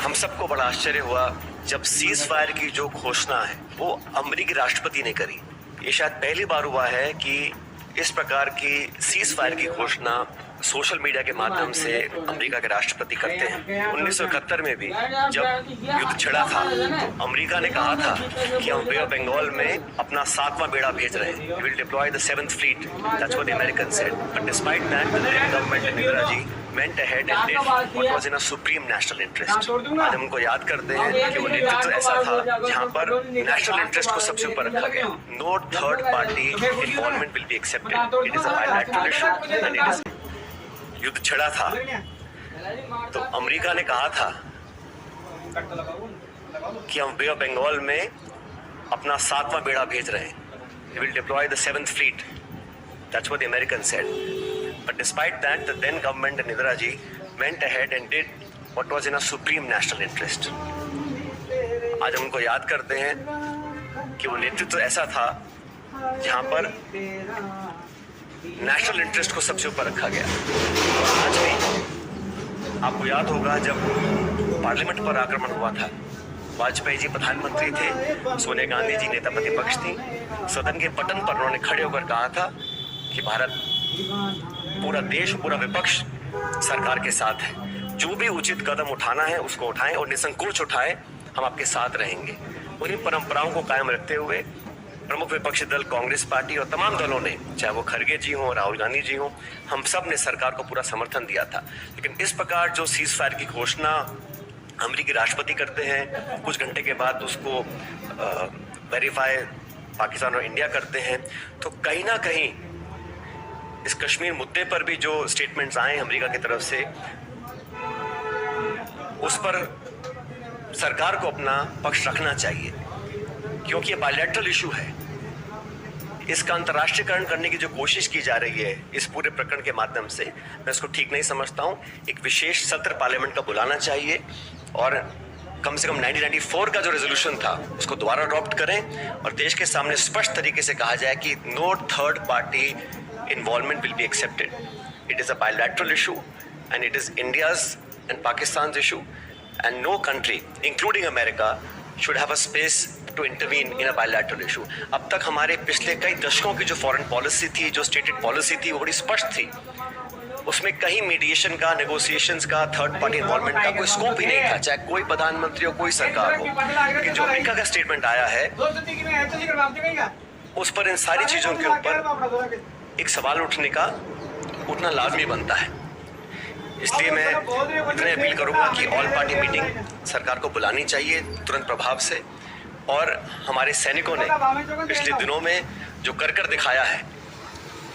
हम सबको बड़ा आश्चर्य हुआ जब सीज फायर की जो घोषणा है वो अमेरिकी राष्ट्रपति ने करी। ये शायद पहली बार हुआ है कि इस प्रकार की सीज फायर की घोषणा सोशल मीडिया के माध्यम से अमेरिका के राष्ट्रपति करते हैं। 1971 में भी जब युद्ध छिड़ा था तो अमेरिका ने कहा था कि हम बे ऑफ बंगाल में अपना 7वां बेड़ा भेज रहे हैं। We will deploy the 7th fleet. That's what the Americans said. But despite that, the then government in Indira ji went ahead and did what was in a supreme national interest. आज हम उनको याद करते हैं कि वो नेतृत्व ऐसा था जहाँ पर नेशनल इंटरेस्ट को सबसे ऊपर रखा गया। No third party involvement will be accepted. It is a bilateral issue and it is युद्ध छिड़ा था तो अमेरिका ने कहा था कि हम बे ऑफ बंगाल में अपना 7वां बेड़ा भेज रहे हैं। We will deploy the 7th fleet. That's what the Americans said. But despite that, the then government in Indira ji went ahead and did what was in a supreme national interest. आज हम उनको याद करते हैं कि वो नेतृत्व ऐसा था जहां पर नेशनल इंटरेस्ट को सबसे ऊपर रखा गया। आज भी आपको याद होगा जब पार्लियामेंट पर आक्रमण हुआ था, वाजपेयी जी प्रधानमंत्री थे, सोनिया गांधी जी नेता प्रतिपक्ष थी। सदन के बटन पर उन्होंने खड़े होकर कहा था कि भारत, पूरा देश, पूरा विपक्ष सरकार के साथ है, जो भी उचित कदम उठाना है उसको उठाएं और निसंकोच उठाएं, हम आपके साथ रहेंगे। उन्हीं परंपराओं को कायम रखते हुए प्रमुख विपक्षी दल कांग्रेस पार्टी और तमाम दलों ने, चाहे वो खड़गे जी हों, राहुल गांधी जी हों, हम सब ने सरकार को पूरा समर्थन दिया था। लेकिन इस प्रकार जो सीज फायर की घोषणा अमेरिकी राष्ट्रपति करते हैं, कुछ घंटे के बाद उसको वेरीफाई पाकिस्तान और इंडिया करते हैं, तो कहीं ना कहीं इस कश्मीर मुद्दे पर भी जो स्टेटमेंट्स आए अमेरिका की तरफ से, उस पर सरकार को अपना पक्ष रखना चाहिए, क्योंकि ये बायलैटरल इशू है। इसका अंतर्राष्ट्रीयकरण करने की जो कोशिश की जा रही है इस पूरे प्रकरण के माध्यम से, मैं इसको ठीक नहीं समझता हूं। एक विशेष सत्र पार्लियामेंट का बुलाना चाहिए और कम से कम 1994 का जो रेजोल्यूशन था उसको दोबारा अडॉप्ट करें और देश के सामने स्पष्ट तरीके से कहा जाए कि no third party involvement will be accepted. It is a bilateral issue and it is India's and Pakistan issue and no country including America should have a space to intervene in a bilateral issue. अब तक हमारे पिछले कई दशकों की जो foreign policy थी, जो स्टेटेड पॉलिसी थी, वो बड़ी स्पष्ट थी। उसमें कहीं मीडिएशन का, नेगोशिएशंस का, थर्ड पार्टी इन्वॉल्वमेंट का कोई स्कोप ही नहीं था, चाहे कोई प्रधानमंत्री हो, कोई सरकार हो। लेकिन जो अमेरिका का स्टेटमेंट आया है उस पर इन सारी चीजों के ऊपर एक सवाल उठना लाजमी बनता है। इसलिए मैं इतने अपील करूंगा कि ऑल पार्टी मीटिंग सरकार को बुलानी चाहिए तुरंत प्रभाव से। और हमारे सैनिकों ने पिछले दिनों में जो कर दिखाया है,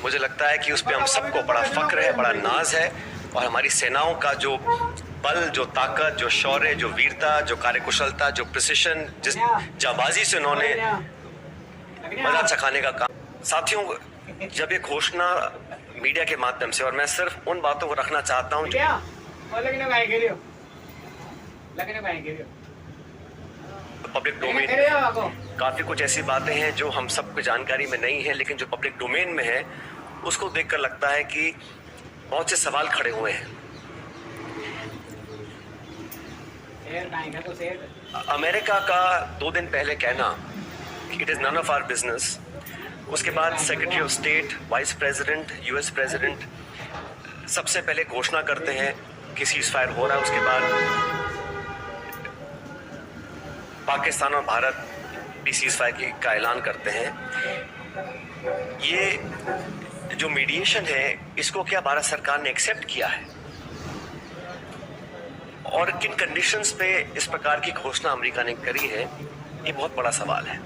मुझे लगता है कि उस पर हम सबको बड़ा फख्र है, बड़ा नाज है। और हमारी सेनाओं का जो बल, जो ताकत, जो शौर्य, जो वीरता, जो कार्यकुशलता, जो प्रिसिशन, जिस जाबाजी से उन्होंने मजा चखाने का काम। साथियों, जब ये घोषणा मीडिया के माध्यम से, और मैं सिर्फ उन बातों को रखना चाहता हूं पब्लिक डोमेन, काफी कुछ ऐसी बातें हैं जो हम सबको जानकारी में नहीं है, लेकिन जो पब्लिक डोमेन में है उसको देखकर लगता है कि बहुत से सवाल खड़े हुए हैं। अमेरिका का 2 दिन पहले कहना कि it is none of our business, उसके बाद secretary of state, vice president, US president सबसे पहले घोषणा करते हैं कि सीज फायर हो रहा है, उसके बाद पाकिस्तान और भारत भी सीज फायर का ऐलान करते हैं। ये जो मीडिएशन है इसको क्या भारत सरकार ने एक्सेप्ट किया है और किन कंडीशंस पे इस प्रकार की घोषणा अमेरिका ने करी है, ये बहुत बड़ा सवाल है।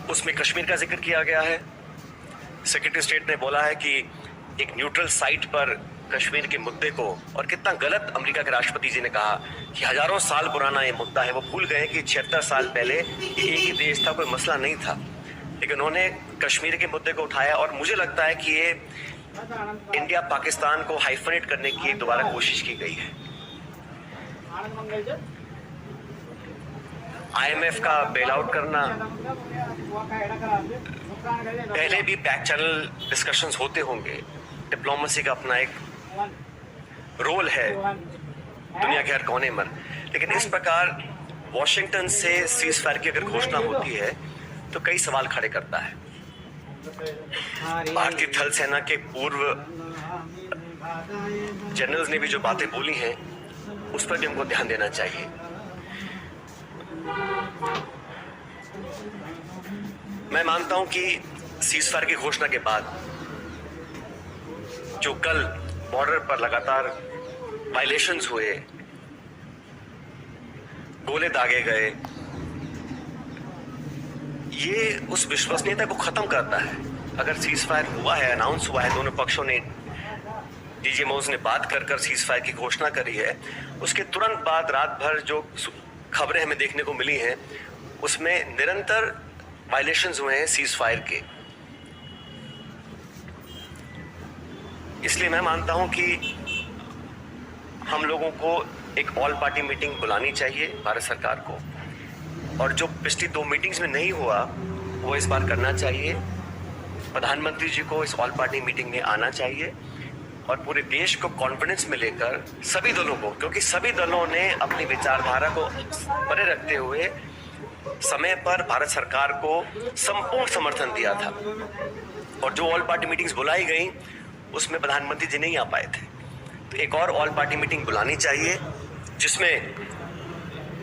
उसमें कश्मीर का जिक्र किया गया है। सेक्रेटरी स्टेट ने बोला है कि एक न्यूट्रल साइट पर कश्मीर के मुद्दे को, और कितना गलत अमेरिका के राष्ट्रपति जी ने कहा कि हजारों साल पुराना ये मुद्दा है। वो भूल गए कि 76 साल पहले ये एक ही देश था, कोई मसला नहीं था, लेकिन उन्होंने कश्मीर के मुद्दे को उठाया। और मुझे लगता है कि ये इंडिया पाकिस्तान को हाइफनेट करने की दोबारा कोशिश की गई है। IMF का बेल आउट करना, पहले भी बैक चैनल डिस्कशंस होते होंगे, डिप्लोमेसी का अपना एक रोल है दुनिया के हर कोने में, लेकिन इस प्रकार वॉशिंगटन से सीज फायर की अगर घोषणा होती है तो कई सवाल खड़े करता है। भारतीय थल सेना के पूर्व जनरल्स ने भी जो बातें बोली हैं उस पर भी हमको ध्यान देना चाहिए। मैं मानता हूं कि सीज फायर की घोषणा के बाद जो कल बॉर्डर पर लगातार वायलेशंस हुए, गोले दागे गए, ये उस विश्वसनीयता को खत्म करता है। अगर सीज फायर हुआ है, अनाउंस हुआ है, दोनों पक्षों ने डीजीएमओज ने बात कर सीज फायर की घोषणा करी है, उसके तुरंत बाद रात भर जो खबरें हमें देखने को मिली हैं उसमें निरंतर वायलेशंस हुए हैं सीज फायर के। इसलिए मैं मानता हूं कि हम लोगों को एक ऑल पार्टी मीटिंग बुलानी चाहिए भारत सरकार को, और जो पिछली 2 मीटिंग्स में नहीं हुआ वो इस बार करना चाहिए। प्रधानमंत्री जी को इस ऑल पार्टी मीटिंग में आना चाहिए और पूरे देश को कॉन्फिडेंस में लेकर सभी दलों को, क्योंकि सभी दलों ने अपनी विचारधारा को परे रखते हुए समय पर भारत सरकार को संपूर्ण समर्थन दिया था, और जो ऑल पार्टी मीटिंग्स बुलाई गई उसमें प्रधानमंत्री जी नहीं आ पाए थे। तो एक और ऑल पार्टी मीटिंग बुलानी चाहिए जिसमें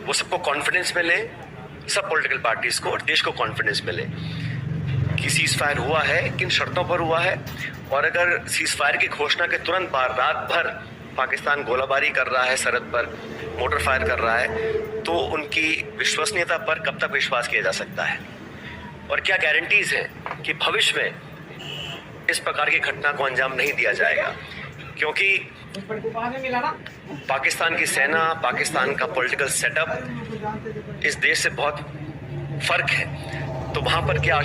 वो सबको कॉन्फिडेंस मिले, सब पॉलिटिकल पार्टीज को और देश को कॉन्फिडेंस मिले कि सीज फायर हुआ है, किन शर्तों पर हुआ है, और अगर सीज फायर की घोषणा के तुरंत बाद रात भर पाकिस्तान गोलाबारी कर रहा है, सरहद पर मोटर फायर कर रहा है, तो उनकी विश्वसनीयता पर कब तक विश्वास किया जा सकता है, और क्या गारंटीज हैं कि भविष्य में इस प्रकार की घटना को अंजाम नहीं दिया जाएगा। क्योंकि पाकिस्तान की सेना, पाकिस्तान का पॉलिटिकल सेटअप इस देश से बहुत फर्क है, तो वहां पर क्या